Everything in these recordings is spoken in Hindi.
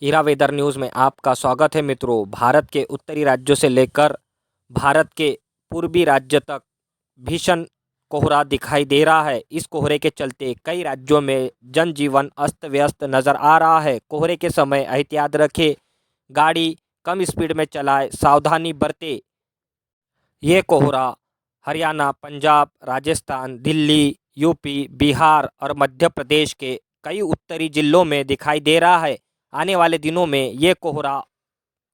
ईरा वेदर न्यूज़ में आपका स्वागत है मित्रों। भारत के उत्तरी राज्यों से लेकर भारत के पूर्वी राज्य तक भीषण कोहरा दिखाई दे रहा है। इस कोहरे के चलते कई राज्यों में जनजीवन अस्त व्यस्त नज़र आ रहा है। कोहरे के समय एहतियात रखें, गाड़ी कम स्पीड में चलाएं, सावधानी बरतें। ये कोहरा हरियाणा, पंजाब, राजस्थान, दिल्ली, यूपी, बिहार और मध्य प्रदेश के कई उत्तरी जिलों में दिखाई दे रहा है। आने वाले दिनों में ये कोहरा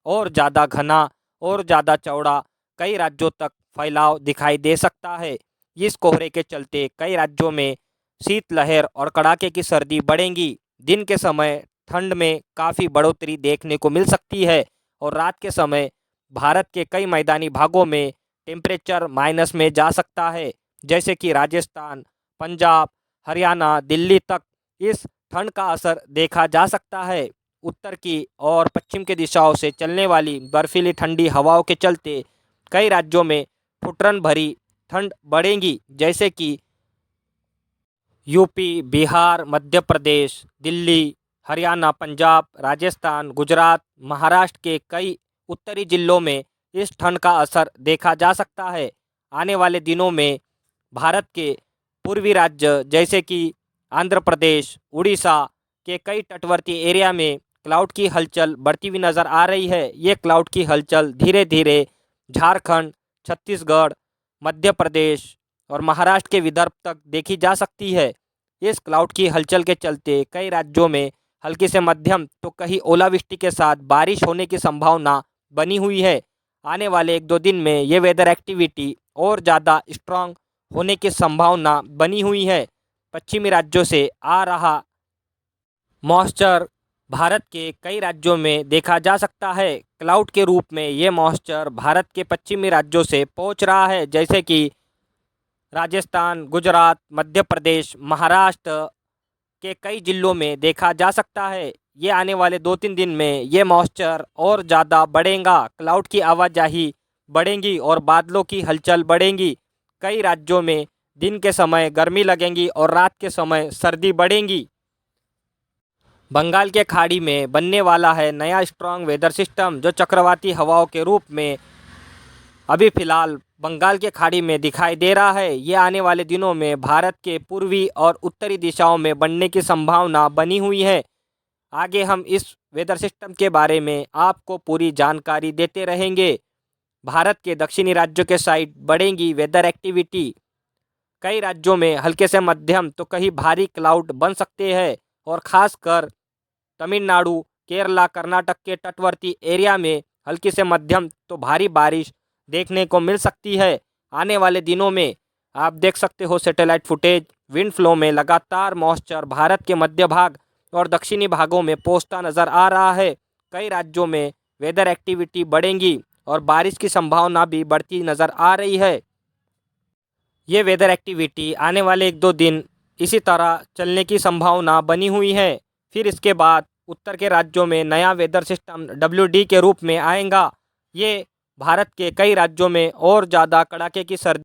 और ज़्यादा घना और ज़्यादा चौड़ा कई राज्यों तक फैलाव दिखाई दे सकता है। इस कोहरे के चलते कई राज्यों में शीतलहर और कड़ाके की सर्दी बढ़ेंगी। दिन के समय ठंड में काफ़ी बढ़ोतरी देखने को मिल सकती है और रात के समय भारत के कई मैदानी भागों में टेम्परेचर माइनस में जा सकता है, जैसे कि राजस्थान, पंजाब, हरियाणा, दिल्ली तक इस ठंड का असर देखा जा सकता है। उत्तर की और पश्चिम की दिशाओं से चलने वाली बर्फीली ठंडी हवाओं के चलते कई राज्यों में ठुठुरन भरी ठंड बढ़ेगी, जैसे कि यूपी, बिहार, मध्य प्रदेश, दिल्ली, हरियाणा, पंजाब, राजस्थान, गुजरात, महाराष्ट्र के कई उत्तरी जिलों में इस ठंड का असर देखा जा सकता है। आने वाले दिनों में भारत के पूर्वी राज्य जैसे कि आंध्र प्रदेश, उड़ीसा के कई तटवर्ती एरिया में क्लाउड की हलचल बढ़ती हुई नज़र आ रही है। ये क्लाउड की हलचल धीरे धीरे झारखंड, छत्तीसगढ़, मध्य प्रदेश और महाराष्ट्र के विदर्भ तक देखी जा सकती है। इस क्लाउड की हलचल के चलते कई राज्यों में हल्की से मध्यम तो कहीं ओलावृष्टि के साथ बारिश होने की संभावना बनी हुई है। आने वाले 1-2 दिन में ये वेदर एक्टिविटी और ज़्यादा स्ट्रांग होने की संभावना बनी हुई है। पश्चिमी राज्यों से आ रहा मॉइस्चर भारत के कई राज्यों में देखा जा सकता है। क्लाउड के रूप में ये मॉइस्चर भारत के पश्चिमी राज्यों से पहुंच रहा है, जैसे कि राजस्थान, गुजरात, मध्य प्रदेश, महाराष्ट्र के कई जिलों में देखा जा सकता है। ये आने वाले 2-3 दिन में ये मॉइस्चर और ज़्यादा बढ़ेगा, क्लाउड की आवाजाही बढ़ेंगी और बादलों की हलचल बढ़ेंगी। कई राज्यों में दिन के समय गर्मी लगेगी और रात के समय सर्दी बढ़ेगी। बंगाल के खाड़ी में बनने वाला है नया स्ट्रांग वेदर सिस्टम, जो चक्रवाती हवाओं के रूप में अभी फ़िलहाल बंगाल के खाड़ी में दिखाई दे रहा है। ये आने वाले दिनों में भारत के पूर्वी और उत्तरी दिशाओं में बनने की संभावना बनी हुई है। आगे हम इस वेदर सिस्टम के बारे में आपको पूरी जानकारी देते रहेंगे। भारत के दक्षिणी राज्यों के साइड बढ़ेगी वेदर एक्टिविटी। कई राज्यों में हल्के से मध्यम तो कहीं भारी क्लाउड बन सकते हैं और ख़ासकर तमिलनाडु, केरला, कर्नाटक के तटवर्ती एरिया में हल्की से मध्यम तो भारी बारिश देखने को मिल सकती है। आने वाले दिनों में आप देख सकते हो सैटेलाइट फुटेज, विंड फ्लो में लगातार मॉइस्चर भारत के मध्य भाग और दक्षिणी भागों में पहुंचता नज़र आ रहा है। कई राज्यों में वेदर एक्टिविटी बढ़ेगी और बारिश की संभावना भी बढ़ती नज़र आ रही है। ये वेदर एक्टिविटी आने वाले 1-2 दिन इसी तरह चलने की संभावना बनी हुई है। फिर इसके बाद उत्तर के राज्यों में नया वेदर सिस्टम WD के रूप में आएगा। ये भारत के कई राज्यों में और ज़्यादा कड़ाके की सर्दी